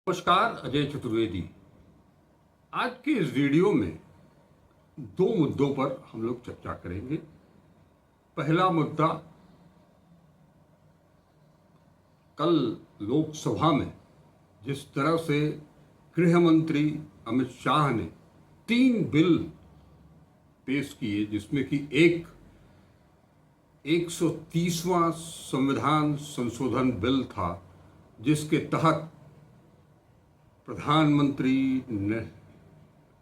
नमस्कार, अजय चतुर्वेदी। आज के इस वीडियो में दो मुद्दों पर हम लोग चर्चा करेंगे। पहला मुद्दा, कल लोकसभा में जिस तरह से गृह मंत्री अमित शाह ने 3 बिल पेश किए, जिसमें कि एक 130वां संविधान संशोधन बिल था, जिसके तहत प्रधानमंत्री,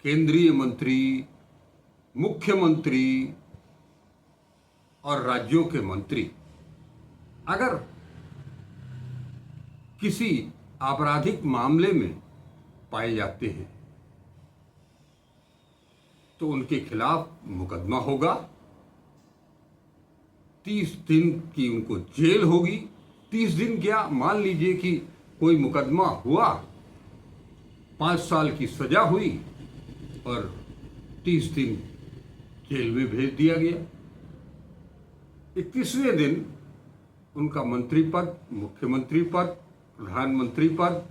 केंद्रीय मंत्री, मुख्यमंत्री और राज्यों के मंत्री अगर किसी आपराधिक मामले में पाए जाते हैं तो उनके खिलाफ मुकदमा होगा, 30 दिन की उनको जेल होगी। 30 दिन क्या, मान लीजिए कि कोई मुकदमा हुआ, 5 साल की सजा हुई और 30 दिन जेल में भेज दिया गया। 21वें दिन उनका मंत्री पद, मुख्यमंत्री पद, प्रधानमंत्री पद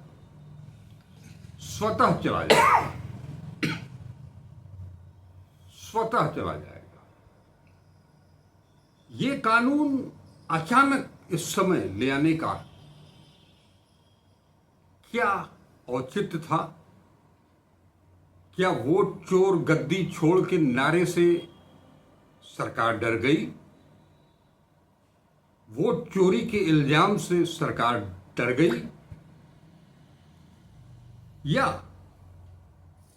स्वतः चला जाएगा, स्वतः चला जाएगा। ये कानून अचानक इस समय ले आने का क्या औचित्य था? क्या वोट चोर गद्दी छोड़ के नारे से सरकार डर गई? वोट चोरी के इल्जाम से सरकार डर गई? या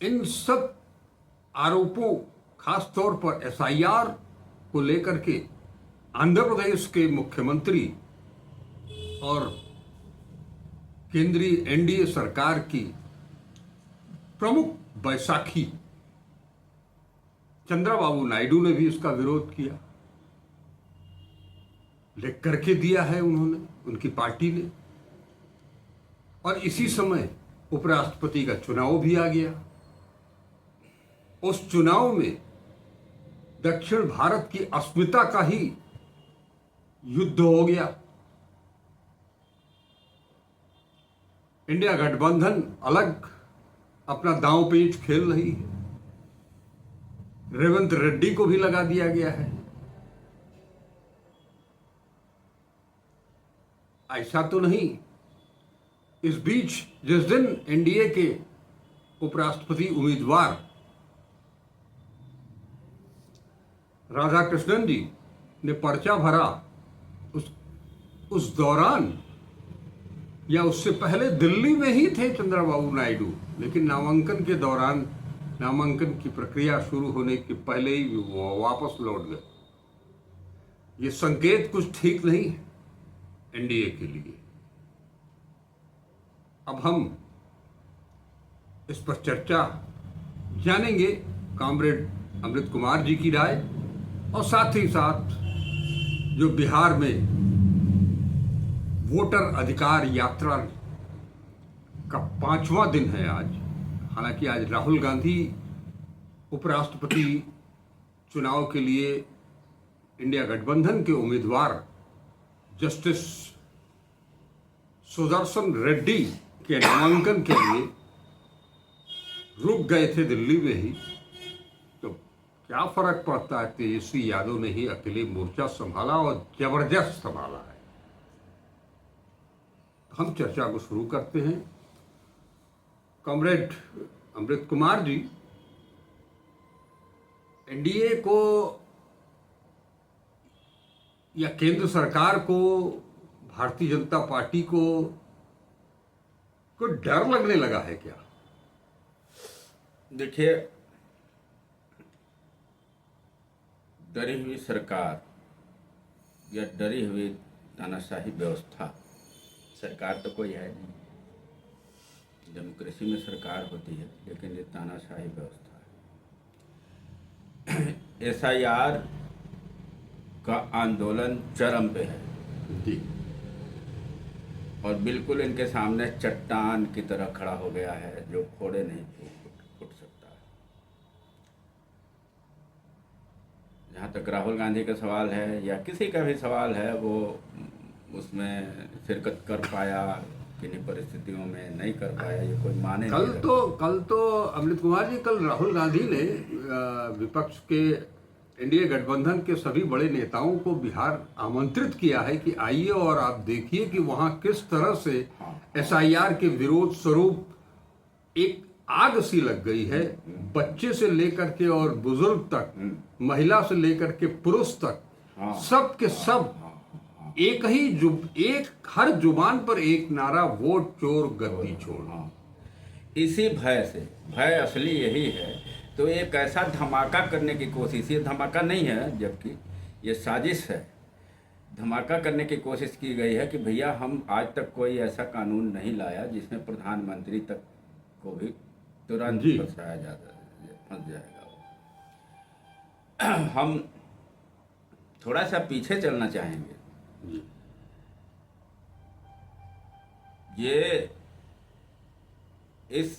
इन सब आरोपों, खासतौर पर एसआईआर को लेकर के आंध्र प्रदेश के मुख्यमंत्री और केंद्रीय एनडीए सरकार की प्रमुख बैसाखी चंद्रबाबू नायडू ने भी इसका विरोध किया, लिख करके दिया है उन्होंने, उनकी पार्टी ने। और इसी समय उपराष्ट्रपति का चुनाव भी आ गया। उस चुनाव में दक्षिण भारत की अस्मिता का ही युद्ध हो गया। इंडिया गठबंधन अलग अपना दांव पेच खेल रही है। रेवंत रेड्डी को भी लगा दिया गया है। ऐसा तो नहीं, इस बीच जिस दिन एनडीए के उपराष्ट्रपति उम्मीदवार राधाकृष्णन जी ने पर्चा भरा, उस दौरान या उससे पहले दिल्ली में ही थे चंद्रबाबू नायडू, लेकिन नामांकन के दौरान, नामांकन की प्रक्रिया शुरू होने के पहले ही वो वापस लौट गए। ये संकेत कुछ ठीक नहीं है एनडीए के लिए। अब हम इस पर चर्चा जानेंगे कॉमरेड अमृत कुमार जी की राय, और साथ ही साथ जो बिहार में वोटर अधिकार यात्रा का 5वां दिन है आज। हालांकि आज राहुल गांधी उपराष्ट्रपति चुनाव के लिए इंडिया गठबंधन के उम्मीदवार जस्टिस सुदर्शन रेड्डी के नामांकन के लिए रुक गए थे दिल्ली में ही। तो क्या फर्क पड़ता है, तेजस्वी यादव ने ही अकेले मोर्चा संभाला और जबरदस्त संभाला है। हम चर्चा को शुरू करते हैं। कॉमरेड अमृत कुमार जी, एनडीए को या केंद्र सरकार को, भारतीय जनता पार्टी को कोई डर लगने लगा है क्या? देखिए, डरी हुई सरकार या डरी हुई तानाशाही व्यवस्था, सरकार तो कोई है नहीं। डेमोक्रेसी में सरकार होती है, लेकिन ये तानाशाही व्यवस्था है। एसआईआर का आंदोलन चरम पे है जी, और बिल्कुल इनके सामने चट्टान की तरह खड़ा हो गया है, जो फोड़े नहीं फूट सकता है। जहाँ तक राहुल गांधी का सवाल है या किसी का भी सवाल है, वो उसमें शिरकत कर पाया किन्हीं परिस्थितियों में नहीं कर पाया, ये कोई माने कल नहीं। तो अमृत कुमार जी, कल राहुल गांधी ने विपक्ष के एनडीए गठबंधन के सभी बड़े नेताओं को बिहार आमंत्रित किया है कि आइए और आप देखिए कि वहां किस तरह से एसआईआर के विरोध स्वरूप एक आग सी लग गई है। बच्चे से लेकर के और बुजुर्ग तक, महिला से लेकर के पुरुष तक, सब के सब एक हर जुबान पर एक नारा, वोट चोर गद्दी छोड़। इसी भय से, भय असली यही है, तो एक ऐसा धमाका करने की कोशिश, ये धमाका नहीं है जबकि ये साजिश है। धमाका करने की कोशिश की गई है कि भैया हम आज तक कोई ऐसा कानून नहीं लाया जिसमें प्रधानमंत्री तक को भी तुरंत फंसाया फंस जाएगा। हम थोड़ा सा पीछे चलना चाहेंगे। ये इस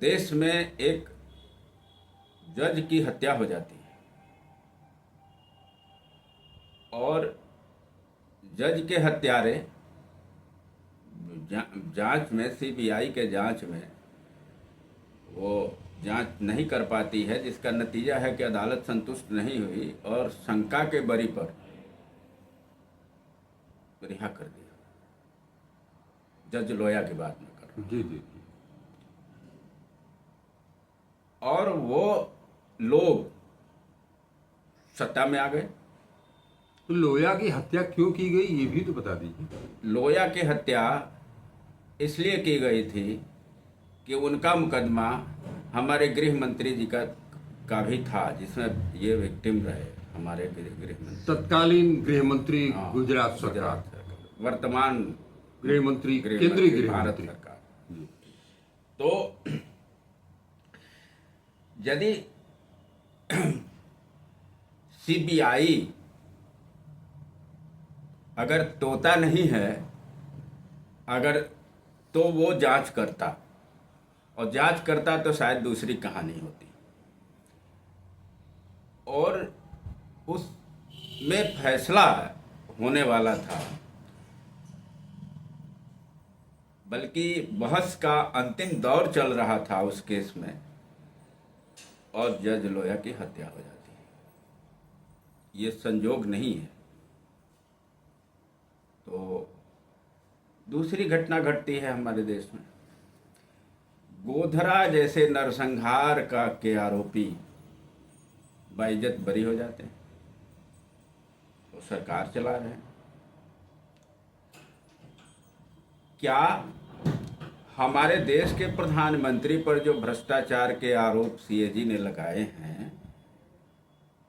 देश में एक जज की हत्या हो जाती है और जज के हत्यारे जांच में, सीबीआई के जांच में वो जांच नहीं कर पाती है, जिसका नतीजा है कि अदालत संतुष्ट नहीं हुई और शंका के बरी पर रिहा कर दिया। जज लोया की बात में कर रहा हूं। जी। और वो लोग सत्ता में आ गए। तो लोया की हत्या क्यों की गई ये भी तो बता दीजिए। लोया की हत्या इसलिए की गई थी कि उनका मुकदमा हमारे गृह मंत्री जी का भी था, जिसमें ये विक्टिम रहे हमारे गृह मंत्री, तत्कालीन गृह मंत्री गुजरात सरकार, वर्तमान गृह मंत्री, केंद्रीय गृह भारत मंत्री सरकार। तो यदि सीबीआई अगर तोता नहीं है, अगर तो वो जांच करता, और जांच करता तो शायद दूसरी कहानी होती और उसमें फैसला होने वाला था। बल्कि बहस का अंतिम दौर चल रहा था उस केस में, और जज लोया की हत्या हो जाती है। ये संजोग नहीं है। तो दूसरी घटना घटती है हमारे देश में। गोधरा जैसे नरसंहार के आरोपी बाइज्जत बरी हो जाते हैं, तो सरकार चला रहे हैं। क्या हमारे देश के प्रधानमंत्री पर जो भ्रष्टाचार के आरोप सीएजी ने लगाए हैं,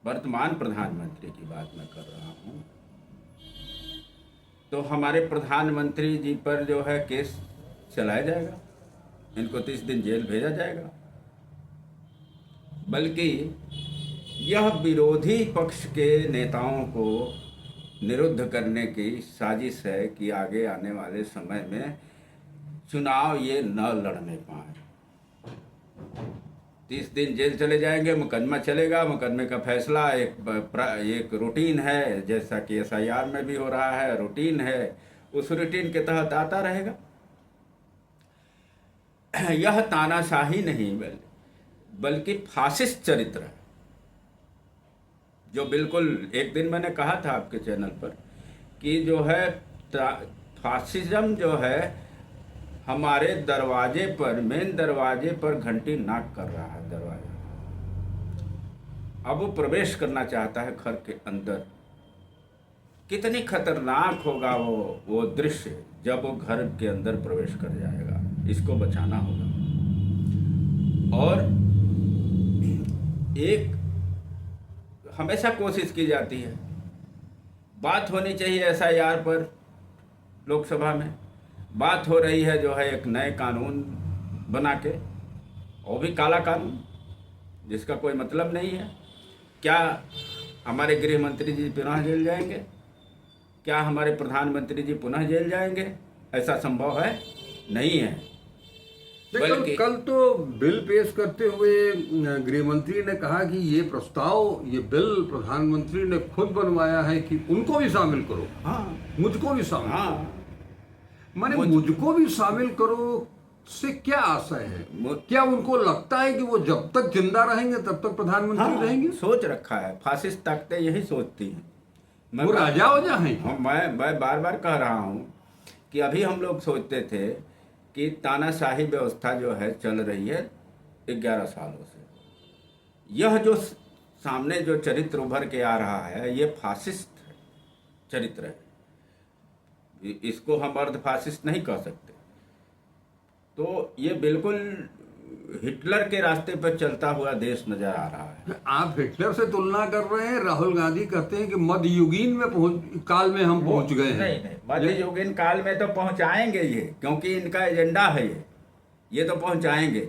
वर्तमान प्रधानमंत्री की बात मैं कर रहा हूं, तो हमारे प्रधानमंत्री जी पर जो है केस चलाया जाएगा, इनको 30 दिन जेल भेजा जाएगा। बल्कि यह विरोधी पक्ष के नेताओं को निरुद्ध करने की साजिश है कि आगे आने वाले समय में चुनाव ये न लड़ने पाए। 30 दिन जेल चले जाएंगे, मुकदमा चलेगा, मुकदमे का फैसला एक रूटीन है, जैसा कि एसआईआर में भी हो रहा है, रूटीन है, उस रूटीन के तहत आता रहेगा। यह तानाशाही नहीं बल्कि फासिस्ट चरित्र है, जो बिल्कुल, एक दिन मैंने कहा था आपके चैनल पर कि जो है फासिज्म जो है हमारे दरवाजे पर, मेन दरवाजे पर घंटी नाक कर रहा है दरवाजा। अब वो प्रवेश करना चाहता है घर के अंदर। कितनी खतरनाक होगा वो दृश्य जब वो घर के अंदर प्रवेश कर जाएगा। इसको बचाना होगा। और एक हमेशा कोशिश की जाती है, बात होनी चाहिए एसआईआर पर, लोकसभा में बात हो रही है जो है एक नए कानून बना के, वो भी काला कानून जिसका कोई मतलब नहीं है। क्या हमारे गृह मंत्री जी पुनः जेल जाएंगे? क्या हमारे प्रधानमंत्री जी पुनः जेल जाएंगे? ऐसा संभव है? नहीं है। बल्कि कल तो बिल पेश करते हुए गृह मंत्री ने कहा कि ये प्रस्ताव, ये बिल प्रधानमंत्री ने खुद बनवाया है कि उनको भी शामिल करो। हाँ, मुझको भी शामिल करो। माने मुझको भी शामिल करो से क्या आशय है? क्या उनको लगता है कि वो जब तक जिंदा रहेंगे तब तक प्रधानमंत्री रहेंगे? सोच रखा है, फासिस्ट ताकतें यही सोचती हैं। वो राजा हो जाए। हाँ, मैं बार बार कह रहा हूँ कि अभी हम लोग सोचते थे कि तानाशाही व्यवस्था जो है चल रही है 11 सालों से। यह जो सामने जो चरित्र उभर के आ रहा है ये फासिस्ट चरित्र है, इसको हम अर्ध फासिस्ट नहीं कह सकते। तो ये बिल्कुल हिटलर के रास्ते पर चलता हुआ देश नजर आ रहा है। आप हिटलर से तुलना कर रहे हैं। राहुल गांधी कहते हैं कि मध्ययुगीन में काल में हम पहुंच गए हैं। नहीं, मध्ययुगीन काल में तो पहुंचाएंगे ये, क्योंकि इनका एजेंडा है ये तो पहुंचाएंगे।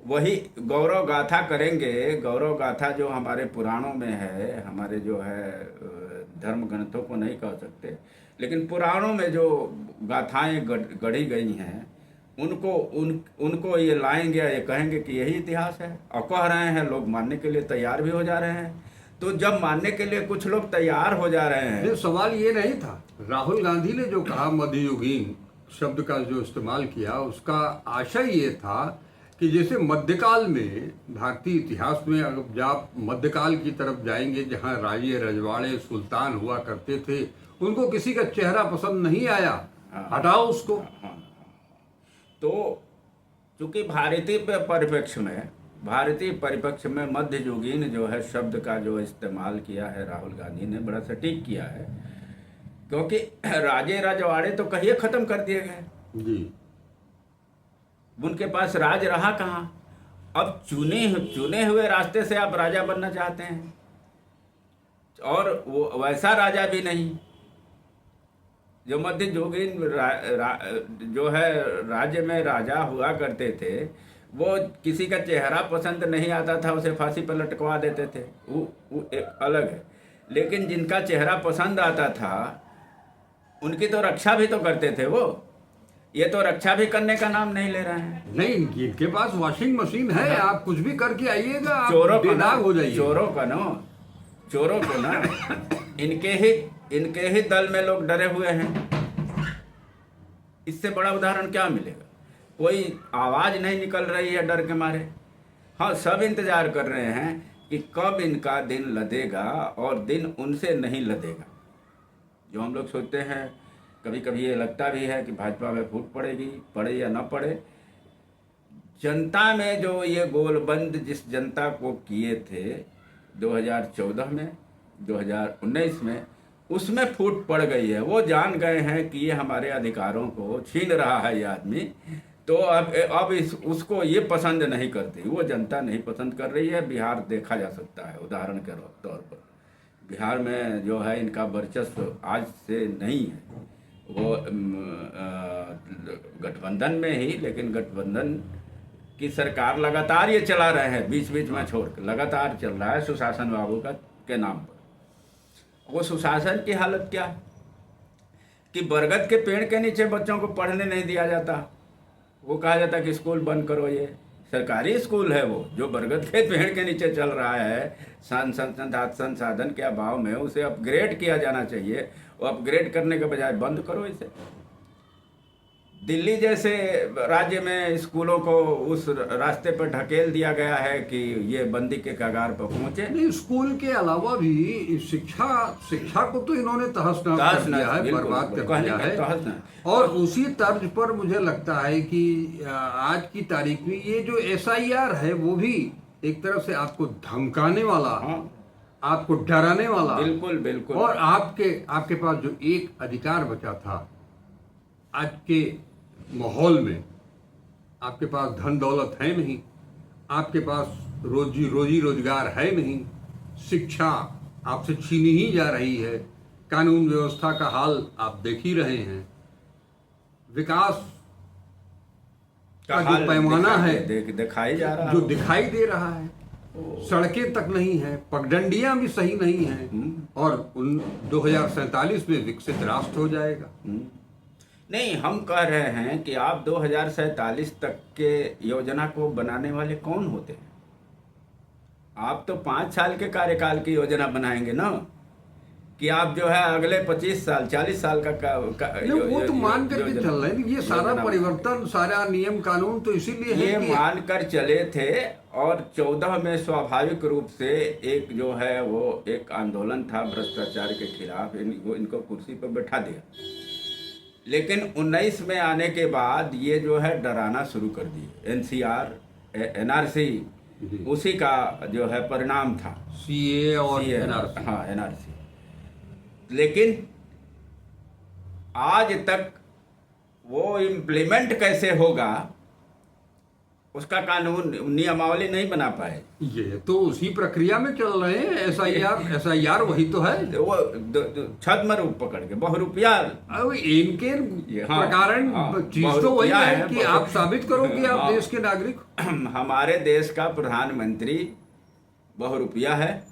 वही गौरव गाथा करेंगे। गौरव गाथा जो हमारे पुराणों में है, हमारे जो है धर्म ग्रंथों को नहीं कह सकते, लेकिन पुराणों में जो गाथाएं गढ़ी गई हैं उनको ये लाएंगे, ये कहेंगे कि यही इतिहास है, और कह रहे हैं लोग मानने के लिए तैयार भी हो जा रहे हैं। तो जब मानने के लिए कुछ लोग तैयार हो जा रहे हैं, सवाल ये नहीं था। राहुल गांधी ने जो कहा मध्ययुगीन शब्द का जो इस्तेमाल किया, उसका आशय ये था कि जैसे मध्यकाल में भारतीय इतिहास में अगर आप मध्यकाल की तरफ जाएंगे जहाँ राजे रजवाड़े सुल्तान हुआ करते थे, उनको किसी का चेहरा पसंद नहीं आया, हटाओ उसको। तो चूंकि भारतीय परिप्रेक्ष्य में मध्ययुगीन जो है शब्द का जो इस्तेमाल किया है राहुल गांधी ने, बड़ा सटीक किया है, क्योंकि राजे रजवाड़े तो कहिए खत्म कर दिए गए जी। उनके पास राज रहा कहाँ? अब चुने हुए रास्ते से आप राजा बनना चाहते हैं, और वो वैसा राजा भी नहीं जो मध्ययुगीन जो है राज्य में राजा हुआ करते थे। वो किसी का चेहरा पसंद नहीं आता था, उसे फांसी पर लटकवा देते थे, वो एक अलग है। लेकिन जिनका चेहरा पसंद आता था उनकी तो रक्षा भी तो करते थे वो। ये तो रक्षा भी करने का नाम नहीं ले रहे हैं। नहीं, इनके पास वॉशिंग मशीन है, आप कुछ भी करके आइएगा, चोरों बेदाग हो जाइए। चोरों को ना इनके ही दल में लोग डरे हुए हैं। इससे बड़ा उदाहरण क्या मिलेगा? कोई आवाज नहीं निकल रही है डर के मारे। हाँ, सब इंतजार कर रहे हैं कि कब इनका दिन लदेगा, और दिन उनसे नहीं लदेगा। जो हम लोग सोचते हैं, कभी कभी ये लगता भी है कि भाजपा में फूट पड़ेगी, पड़े या ना पड़े। जनता में जो ये गोलबंद जिस जनता को किए थे 2014 में, 2019 में, उसमें फूट पड़ गई है। वो जान गए हैं कि ये हमारे अधिकारों को छीन रहा है ये आदमी। तो अब उसको ये पसंद नहीं करती, वो जनता नहीं पसंद कर रही है। बिहार देखा जा सकता है उदाहरण के तौर पर। बिहार में जो है इनका वर्चस्व आज से नहीं है। वो गठबंधन में ही, लेकिन गठबंधन की सरकार लगातार ये चला रहे हैं, बीच बीच में छोड़ कर लगातार चल रहा है सुशासन बाबू के नाम पर। वो सुशासन की हालत क्या कि बरगद के पेड़ के नीचे बच्चों को पढ़ने नहीं दिया जाता। वो कहा जाता कि स्कूल बंद करो। ये सरकारी स्कूल है वो जो बरगद के पेड़ के नीचे चल रहा है। संसाधन के अभाव में उसे अपग्रेड किया जाना चाहिए। वो अपग्रेड करने के बजाय बंद करो इसे। दिल्ली जैसे राज्य में स्कूलों को उस रास्ते पर ढकेल दिया गया है कि ये बंदी के कगार पर पहुंचे। नहीं, स्कूल के अलावा भी शिक्षा को तो इन्होंने तहस नहस कर दिया है, बर्बाद कर दिया है। और उसी तर्ज पर मुझे लगता है कि आज की तारीख में ये जो SIR है वो भी एक तरह से आपको धमकाने वाला, आपको डराने वाला। बिल्कुल बिल्कुल। और आपके पास जो एक अधिकार बचा था आज के माहौल में, आपके पास धन दौलत है नहीं, आपके पास रोजी रोजगार है नहीं, शिक्षा आपसे छीनी ही जा रही है, कानून व्यवस्था का हाल आप देख ही रहे हैं, विकास का जो पैमाना है दिखाई जा रहा है, जो दिखाई दे रहा है, सड़कें तक नहीं है, पगडंडियां भी सही नहीं हैं, और 2047 में विकसित राष्ट्र हो जाएगा। नहीं, हम कह रहे हैं कि आप 2047 तक के योजना को बनाने वाले कौन होते हैं? आप तो 5 साल के कार्यकाल की योजना बनाएंगे ना। कि आप जो है अगले 25 साल 40 साल का नहीं, वो तो मान करके योजना- चल रहे हैं। ये सारा योजना- परिवर्तन, सारा नियम कानून तो इसीलिए है ये कि मानकर चले थे। और 14 में स्वाभाविक रूप से एक जो है वो एक आंदोलन था भ्रष्टाचार के खिलाफ, इनको कुर्सी पर बैठा दिया। लेकिन 19 में आने के बाद ये जो है डराना शुरू कर दिए। एनसीआर एनआरसी उसी का जो है परिणाम था। सीए और CA, एनआरसी। हाँ एनआरसी। लेकिन आज तक वो इम्प्लीमेंट कैसे होगा उसका कानून नियमावली नहीं बना पाए। ये तो उसी प्रक्रिया में चल रहे हैं। एसआईआर वही तो है। तो वो छद्म रूप पकड़ के बहुरूपिया अब इनके हाँ, प्रकरण हाँ, चीज तो वही बहुरूपिया है है, कि आप साबित करो कि आप हाँ। देश के नागरिक हो। हमारे देश का प्रधानमंत्री बहुरूपिया है।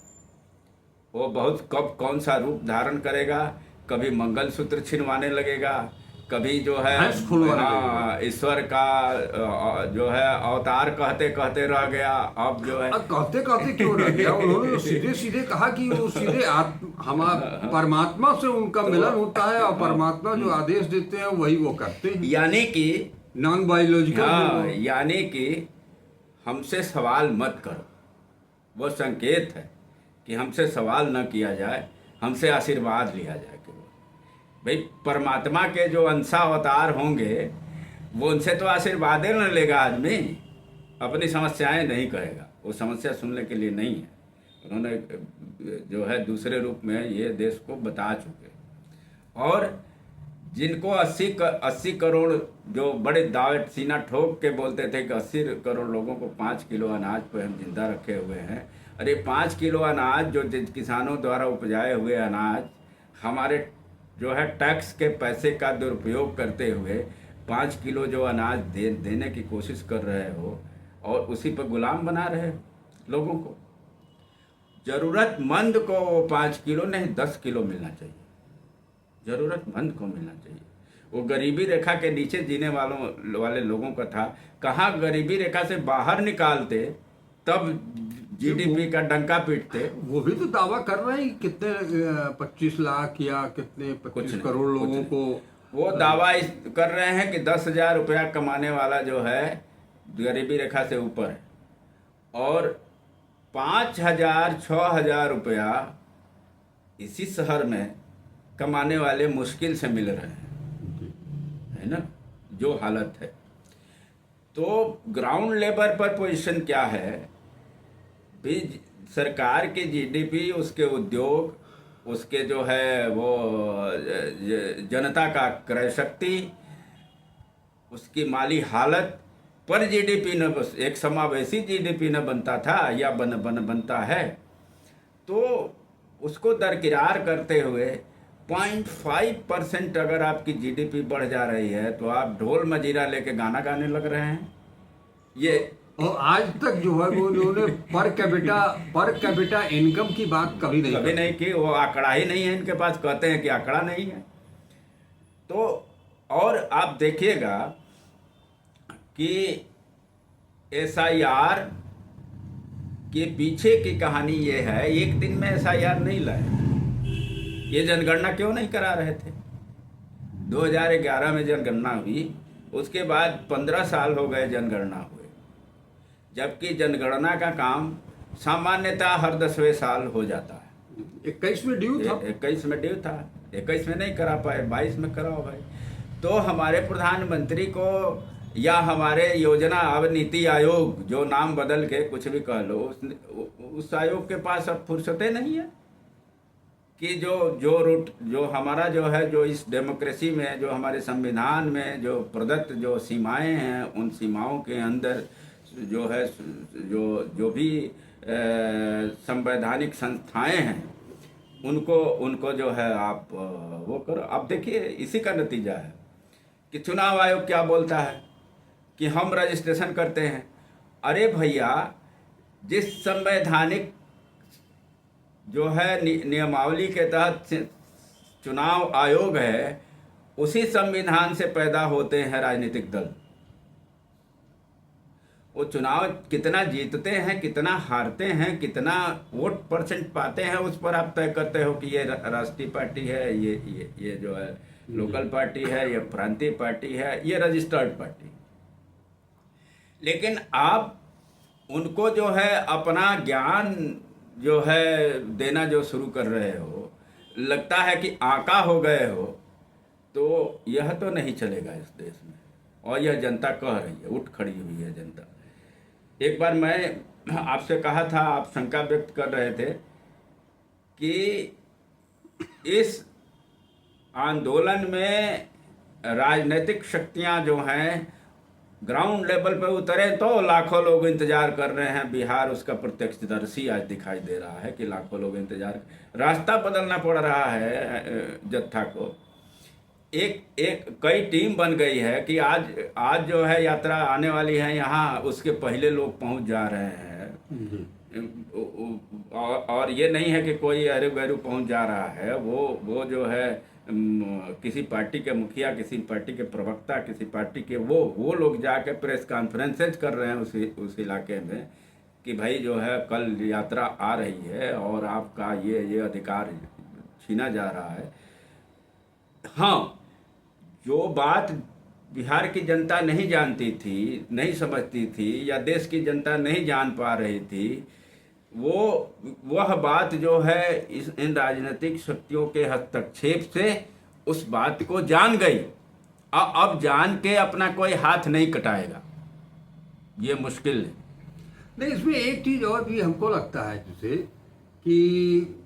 वो बहुत कब कौन सा रूप धारण करेगा, कभी मंगलसूत्र छिनवाने लगेगा, कभी जो है भैंस खुलवाने हाँ, ईश्वर का जो है अवतार कहते कहते रह गया। अब जो है कहते कहते क्यों रह गया? उन्होंने सीधे सीधे कहा कि वो सीधे हमारा परमात्मा से उनका मिलन होता है और परमात्मा जो आदेश देते हैं वही वो करते हैं। यानी कि नॉन बायोलॉजिकल। हाँ, यानी कि हमसे सवाल मत करो। वो संकेत है कि हमसे सवाल न किया जाए, हमसे आशीर्वाद लिया जाए। भाई परमात्मा के जो अंशावतार होंगे वो उनसे तो आशीर्वाद न लेगा आदमी, अपनी समस्याएं नहीं कहेगा। वो समस्या सुनने के लिए नहीं है। उन्होंने जो है दूसरे रूप में ये देश को बता चुके। और जिनको 80 करोड़ जो बड़े दावे सीना ठोक के बोलते थे कि 80 करोड़ लोगों को 5 किलो अनाज पर हम जिंदा रखे हुए हैं। अरे 5 किलो अनाज जो किसानों द्वारा उपजाए हुए अनाज हमारे जो है टैक्स के पैसे का दुरुपयोग करते हुए 5 किलो जो अनाज देने की कोशिश कर रहे हो और उसी पर गुलाम बना रहे हो लोगों को। जरूरतमंद को वो 5 किलो नहीं 10 किलो मिलना चाहिए। जरूरतमंद को मिलना चाहिए। वो गरीबी रेखा के नीचे जीने वाले लोगों का था। कहाँ गरीबी रेखा से बाहर निकालते तब जीडीपी का डंका पीटते। वो भी तो दावा कर रहे हैं कि कितने 25 लाख या कितने 25 करोड़ लोगों को वो दावा कर रहे हैं कि 10,000 रुपया कमाने वाला जो है गरीबी रेखा से ऊपर है और 5,000 6,000 रुपया इसी शहर में कमाने वाले मुश्किल से मिल रहे हैं, है ना जो हालत है। तो ग्राउंड लेवल पर पोजीशन क्या है भी? सरकार की जीडीपी, उसके उद्योग, उसके जो है वो जनता का क्रय शक्ति, उसकी माली हालत पर जीडीपी न बस एक समावेशी जीडीपी न बनता था या बनता है। तो उसको दरकिरार करते हुए 0.5% अगर आपकी जीडीपी बढ़ जा रही है तो आप ढोल मजीरा लेके गाना गाने लग रहे हैं। ये और आज तक जो है वो उन्होंने पर कैपिटा इनकम की बात कभी नहीं की। वो आंकड़ा ही नहीं है इनके पास। कहते हैं कि आंकड़ा नहीं है। तो और आप देखिएगा कि एसआईआर के पीछे की कहानी ये है। एक दिन में एसआईआर नहीं लाए। ये जनगणना क्यों नहीं करा रहे थे? 2011 में जनगणना हुई, उसके बाद 15 साल हो गए जनगणना हुए, जबकि जनगणना का काम सामान्यतः हर 10वें साल हो जाता है। 21 में ड्यू था। 21 में ड्यू था, 21 में नहीं करा पाए, 22 में कराओ भाई। तो हमारे प्रधानमंत्री को या हमारे योजना अब नीति आयोग जो नाम बदल के कुछ भी कह लो, उस आयोग के पास अब फुर्सतें नहीं है कि जो रूट जो हमारा जो है जो इस डेमोक्रेसी में जो हमारे संविधान में जो प्रदत्त जो सीमाएं हैं उन सीमाओं के अंदर जो है जो भी संवैधानिक संस्थाएं हैं उनको जो है आप वो करो। अब देखिए इसी का नतीजा है कि चुनाव आयोग क्या बोलता है कि हम रजिस्ट्रेशन करते हैं। अरे भैया, जिस संवैधानिक जो है नियमावली के तहत चुनाव आयोग है, उसी संविधान से पैदा होते हैं राजनीतिक दल। वो चुनाव कितना जीतते हैं, कितना हारते हैं, कितना वोट परसेंट पाते हैं, उस पर आप तय करते हो कि ये राष्ट्रीय पार्टी है, ये जो है लोकल पार्टी है, ये प्रांतीय पार्टी है, ये रजिस्टर्ड पार्टी। लेकिन आप उनको जो है अपना ज्ञान जो है देना जो शुरू कर रहे हो, लगता है कि आका हो गए हो, तो यह तो नहीं चलेगा इस देश में। और यह जनता कह रही है, उठ खड़ी हुई है जनता। एक बार मैं आपसे कहा था, आप शंका व्यक्त कर रहे थे कि इस आंदोलन में राजनीतिक शक्तियां जो हैं ग्राउंड लेवल पे उतरे तो लाखों लोग इंतजार कर रहे हैं। बिहार उसका प्रत्यक्षदर्शी आज दिखाई दे रहा है कि लाखों लोग इंतजार, रास्ता बदलना पड़ रहा है जत्था को। एक कई टीम बन गई है कि आज जो है यात्रा आने वाली है यहाँ, उसके पहले लोग पहुंच जा रहे हैं। और ये नहीं है कि कोई अरे गैरू पहुंच जा रहा है, वो जो है किसी पार्टी के मुखिया, किसी पार्टी के प्रवक्ता, किसी पार्टी के वो लोग जाके प्रेस कॉन्फ्रेंसेज कर रहे हैं उस इलाके में कि भाई जो है कल यात्रा आ रही है और आपका ये अधिकार छीना जा रहा है। हाँ, जो बात बिहार की जनता नहीं जानती थी, नहीं समझती थी, या देश की जनता नहीं जान पा रही थी, वह बात जो है इन राजनीतिक शक्तियों के हस्तक्षेप से उस बात को जान गई। अब जान के अपना कोई हाथ नहीं कटाएगा, ये मुश्किल है। नहीं, इसमें एक चीज और भी हमको लगता है जैसे कि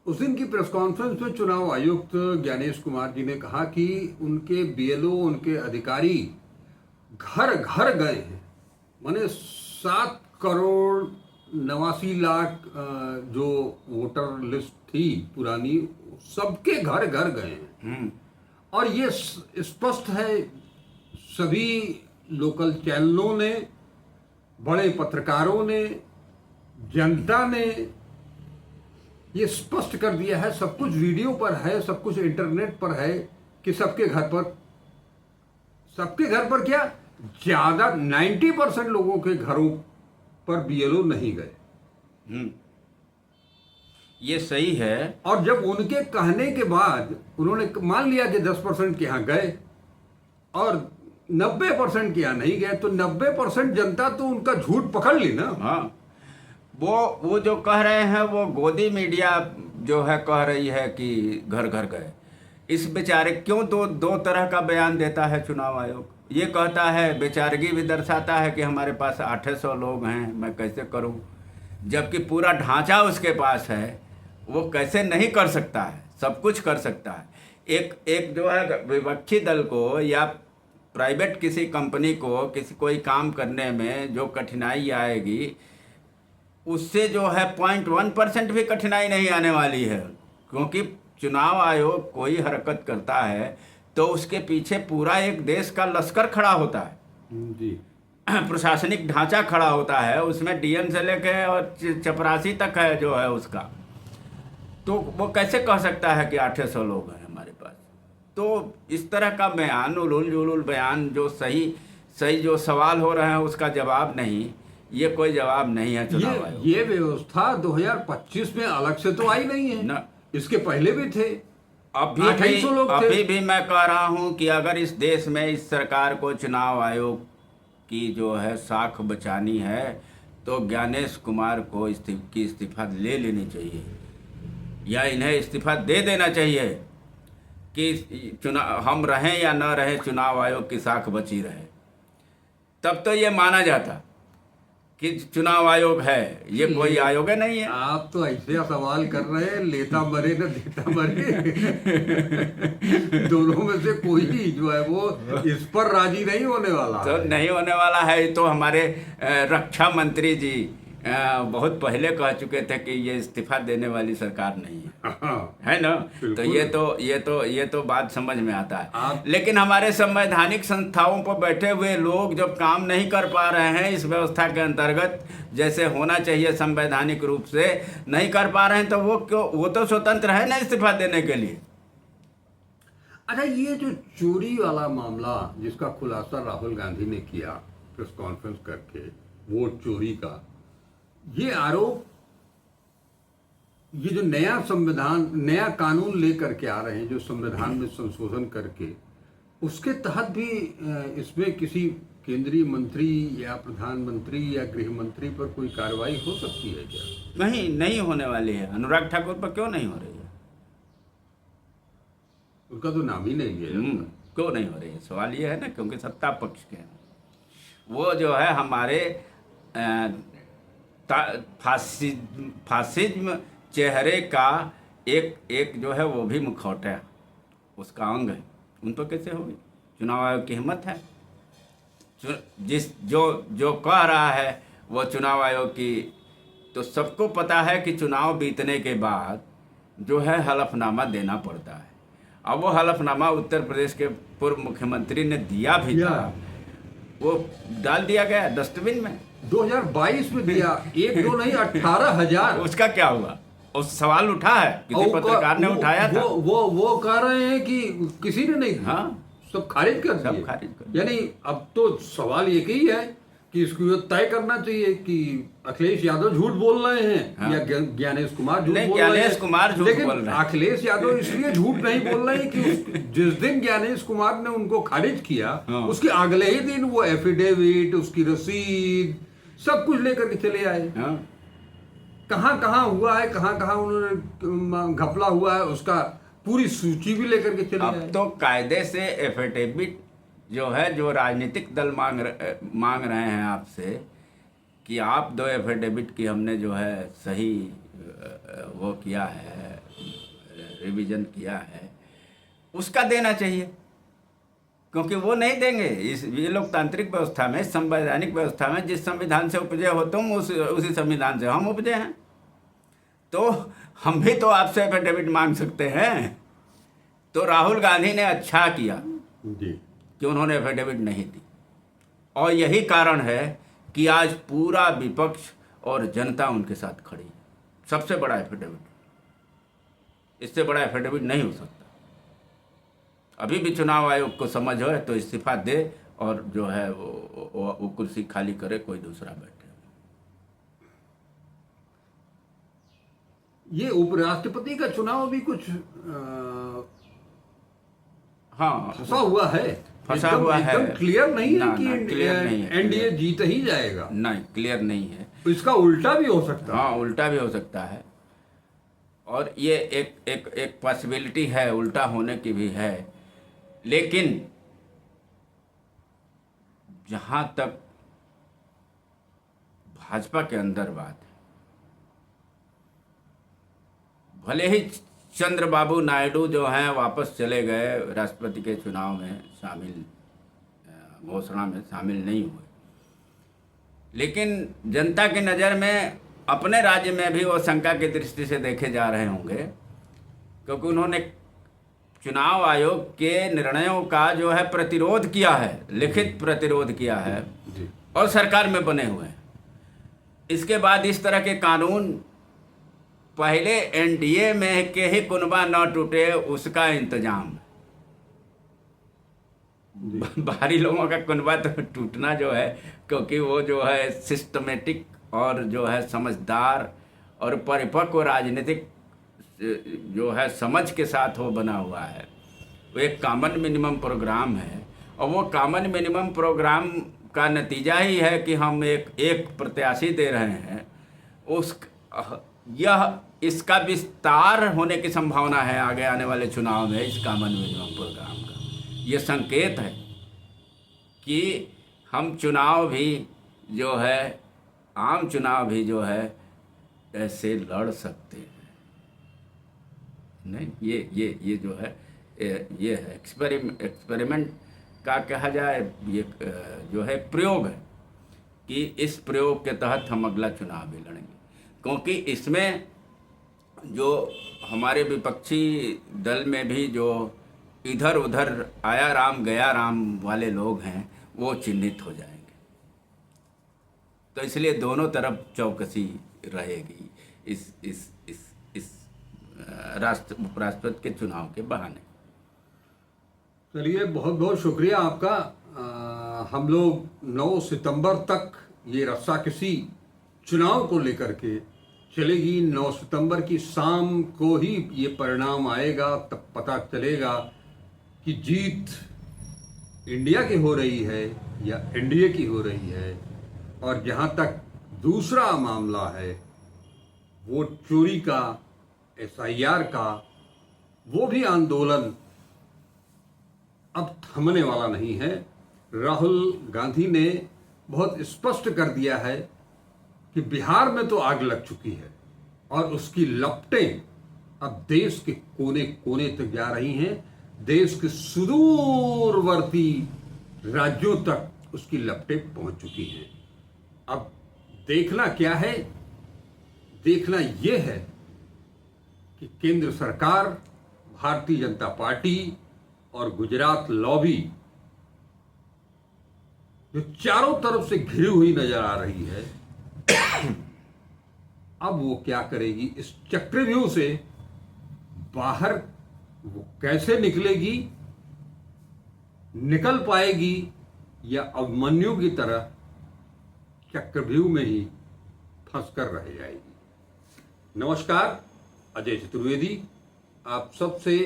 उस दिन की प्रेस कॉन्फ्रेंस में चुनाव आयुक्त ज्ञानेश कुमार जी ने कहा कि उनके बीएलओ, उनके अधिकारी घर घर गए हैं। माने 7 करोड़ 89 लाख जो वोटर लिस्ट थी पुरानी, सबके घर घर गए हैं। और ये स्पष्ट है, सभी लोकल चैनलों ने, बड़े पत्रकारों ने, जनता ने ये स्पष्ट कर दिया है। सब कुछ वीडियो पर है, सब कुछ इंटरनेट पर है कि सबके घर पर क्या, ज्यादा 90% लोगों के घरों पर बीएलओ नहीं गए। ये सही है। और जब उनके कहने के बाद उन्होंने मान लिया कि 10% के यहाँ गए और 90% के यहाँ नहीं गए, तो 90% जनता तो उनका झूठ पकड़ ली ना। हाँ, वो जो कह रहे हैं वो गोदी मीडिया जो है कह रही है कि घर घर गए। इस बेचारे क्यों दो तरह का बयान देता है चुनाव आयोग। ये कहता है, बेचारगी भी दर्शाता है कि हमारे पास 800 लोग हैं, मैं कैसे करूं, जबकि पूरा ढांचा उसके पास है, वो कैसे नहीं कर सकता है, सब कुछ कर सकता है। एक जो है विपक्षी दल को या प्राइवेट किसी कंपनी को कोई काम करने में जो कठिनाई आएगी, उससे जो है 0.1% भी कठिनाई नहीं आने वाली है। क्योंकि चुनाव आयोग कोई हरकत करता है तो उसके पीछे पूरा एक देश का लश्कर खड़ा होता है जी, प्रशासनिक ढांचा खड़ा होता है, उसमें डीएम से लेके और चपरासी तक है जो है उसका। तो वो कैसे कह सकता है कि 800 लोग हैं हमारे पास। तो इस तरह का बयान, उलूल जुलूल बयान, जो सही जो सवाल हो रहे हैं उसका जवाब नहीं, ये कोई जवाब नहीं है चुनाव आयोग। ये व्यवस्था 2025 में अलग से तो आई नहीं है ना, इसके पहले भी थे। अभी भी मैं कह रहा हूं कि अगर इस देश में इस सरकार को चुनाव आयोग की जो है साख बचानी है तो ज्ञानेश कुमार को इस्तीफा ले लेनी चाहिए, या इन्हें इस्तीफा दे देना चाहिए कि हम रहें या न रहें, चुनाव आयोग की साख बची रहे। तब तो ये माना जाता कि चुनाव आयोग है, ये कोई आयोग नहीं है। आप तो ऐसे सवाल कर रहे हैं, लेता मरे न देता मरे दोनों में से कोई भी जो है वो इस पर राजी नहीं होने वाला तो है। नहीं होने वाला है। तो हमारे रक्षा मंत्री जी बहुत पहले कह चुके थे कि ये इस्तीफा देने वाली सरकार नहीं है ना। तो ये तो बात समझ में आता है। लेकिन हमारे संवैधानिक संस्थाओं पर बैठे हुए लोग जब काम नहीं कर पा रहे हैं इस व्यवस्था के अंतर्गत, जैसे होना चाहिए संवैधानिक रूप से, नहीं कर पा रहे हैं, तो वो तो स्वतंत्र है ना इस्तीफा देने के लिए। अच्छा, ये जो चोरी वाला मामला जिसका खुलासा राहुल गांधी ने किया, प्रेस कॉन्फ्रेंस करके वोट चोरी का ये आरोप, ये जो नया संविधान, नया कानून लेकर के आ रहे हैं, जो संविधान में संशोधन करके, उसके तहत भी इसमें किसी केंद्रीय मंत्री या प्रधानमंत्री या गृह मंत्री पर कोई कार्रवाई हो सकती है क्या? नहीं होने वाली है। अनुराग ठाकुर पर क्यों नहीं हो रही है? उनका तो नाम ही नहीं लिया। क्यों नहीं हो रही है? सवाल ये है ना, क्योंकि सत्ता पक्ष के हैं वो, जो है हमारे फासिज्म चेहरे का एक जो है वो भी मुखौटा, उसका अंग है। उन तो कैसे होगी? चुनाव आयोग की हिम्मत है? जो कह रहा है वो चुनाव आयोग की, तो सबको पता है कि चुनाव बीतने के बाद जो है हलफनामा देना पड़ता है। अब वो हलफनामा उत्तर प्रदेश के पूर्व मुख्यमंत्री ने दिया भी था, वो डाल दिया गया डस्टबिन में। 2022 में दिया, 1-2 नहीं 18,000। उसका क्या हुआ? उस सवाल उठा है, किसी पत्रकार ने उठाया था। वो कह रहे हैं कि किसी ने नहीं, हाँ, सब खारिज कर दिए। यानी अब तो सवाल एक ही है कि इसको तय करना चाहिए कि अखिलेश यादव झूठ बोल रहे हैं, हाँ, या ज्ञानेश कुमार झूठ बोल रहे हैं। ज्ञानेश कुमार झूठ बोल रहे हैं। अखिलेश यादव इसलिए झूठ नहीं बोल रहे हैं कि जिस दिन ज्ञानेश कुमार ने उनको खारिज किया, हाँ, उसके अगले ही दिन वो एफिडेविट, उसकी रसीद, सब कुछ लेकर के चले आए। हाँ। कहाँ हुआ है, कहाँ उन्होंने घपला हुआ है, उसका पूरी सूची भी लेकर के चले आए। अब तो कायदे से एफिडेविट जो है, जो राजनीतिक दल मांग रहे हैं आपसे कि आप दो एफिडेविट की हमने जो है सही वो किया है, रिवीजन किया है, उसका देना चाहिए, क्योंकि वो नहीं देंगे। ये लोकतांत्रिक व्यवस्था में, संवैधानिक व्यवस्था में जिस संविधान से उपजे हो तुम, उसी संविधान से हम उपजे हैं, तो हम भी तो आपसे एफिडेविट मांग सकते हैं। तो राहुल गांधी ने अच्छा किया जी कि उन्होंने एफिडेविट नहीं दी, और यही कारण है कि आज पूरा विपक्ष और जनता उनके साथ खड़ी है। सबसे बड़ा एफिडेविट, इससे बड़ा एफिडेविट नहीं हो सकता। अभी भी चुनाव आयोग को समझ हो तो इस्तीफा दे और जो है वो कुर्सी खाली करे, कोई दूसरा बैठे। ये उपराष्ट्रपति का चुनाव भी कुछ हाँ फंसा हुआ है, एकदम क्लियर नहीं है कि एनडीए जीत ही जाएगा। नहीं, क्लियर नहीं है। इसका उल्टा भी हो सकता है। हाँ, उल्टा भी हो सकता है, और ये एक पॉसिबिलिटी है, उल्टा होने की भी है। लेकिन जहाँ तक भाजपा के अंदर बात है, भले ही चंद्रबाबू नायडू जो हैं वापस चले गए, राष्ट्रपति के चुनाव में शामिल, घोषणा में शामिल नहीं हुए, लेकिन जनता की नज़र में अपने राज्य में भी वो शंका की दृष्टि से देखे जा रहे होंगे, क्योंकि उन्होंने चुनाव आयोग के निर्णयों का जो है प्रतिरोध किया है, लिखित प्रतिरोध किया है, और सरकार में बने हुए हैं। इसके बाद इस तरह के कानून, पहले एनडीए में के ही कुनबा न टूटे उसका इंतजाम, बाहरी लोगों का कुनबा तो टूटना जो है, क्योंकि वो जो है सिस्टमेटिक और जो है समझदार और परिपक्व राजनीतिक जो है समझ के साथ वो बना हुआ है। वो एक कॉमन मिनिमम प्रोग्राम है, और वो कॉमन मिनिमम प्रोग्राम का नतीजा ही है कि हम एक प्रत्याशी दे रहे हैं, इसका विस्तार होने की संभावना है आगे आने वाले चुनाव में इस कॉमन मिनिमम प्रोग्राम का। ये संकेत है कि हम चुनाव भी जो है, आम चुनाव भी जो है ऐसे लड़ सकते हैं। नहीं, ये जो है ये है एक्सपेरिमेंट का कहा जाए, ये जो है प्रयोग है कि इस प्रयोग के तहत हम अगला चुनाव भी लड़ेंगे, क्योंकि इसमें जो हमारे विपक्षी दल में भी जो इधर उधर आया राम गया राम वाले लोग हैं वो चिन्हित हो जाएंगे। तो इसलिए दोनों तरफ चौकसी रहेगी इस उपराष्ट्रपति के चुनाव के बहाने। चलिए, बहुत बहुत शुक्रिया आपका हम लोग 9 सितंबर तक ये रस्साकसी चुनाव को लेकर के चलेगी। 9 सितंबर की शाम को ही ये परिणाम आएगा, तब पता चलेगा कि जीत इंडिया की हो रही है या एनडीए की हो रही है। और जहां तक दूसरा मामला है वोट चोरी का, एसआईआर का, वो भी आंदोलन अब थमने वाला नहीं है। राहुल गांधी ने बहुत स्पष्ट कर दिया है कि बिहार में तो आग लग चुकी है और उसकी लपटें अब देश के कोने कोने तक जा रही हैं। देश के सुदूरवर्ती राज्यों तक उसकी लपटें पहुंच चुकी हैं। अब देखना क्या है? देखना यह है कि केंद्र सरकार, भारतीय जनता पार्टी और गुजरात लॉबी जो चारों तरफ से घिरी हुई नजर आ रही है, अब वो क्या करेगी? इस चक्रव्यूह से बाहर वो कैसे निकलेगी? निकल पाएगी या अभिमन्यु की तरह चक्रव्यूह में ही फंस कर रह जाएगी? नमस्कार, अजय चतुर्वेदी। आप सबसे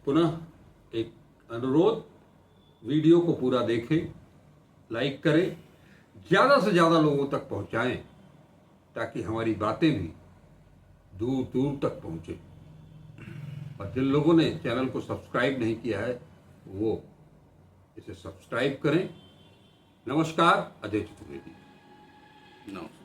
पुनः एक अनुरोध, वीडियो को पूरा देखें, लाइक करें, ज़्यादा से ज़्यादा लोगों तक पहुंचाएं ताकि हमारी बातें भी दूर दूर तक पहुंचे। और जिन लोगों ने चैनल को सब्सक्राइब नहीं किया है वो इसे सब्सक्राइब करें। नमस्कार, अजय चतुर्वेदी। नमस्कार।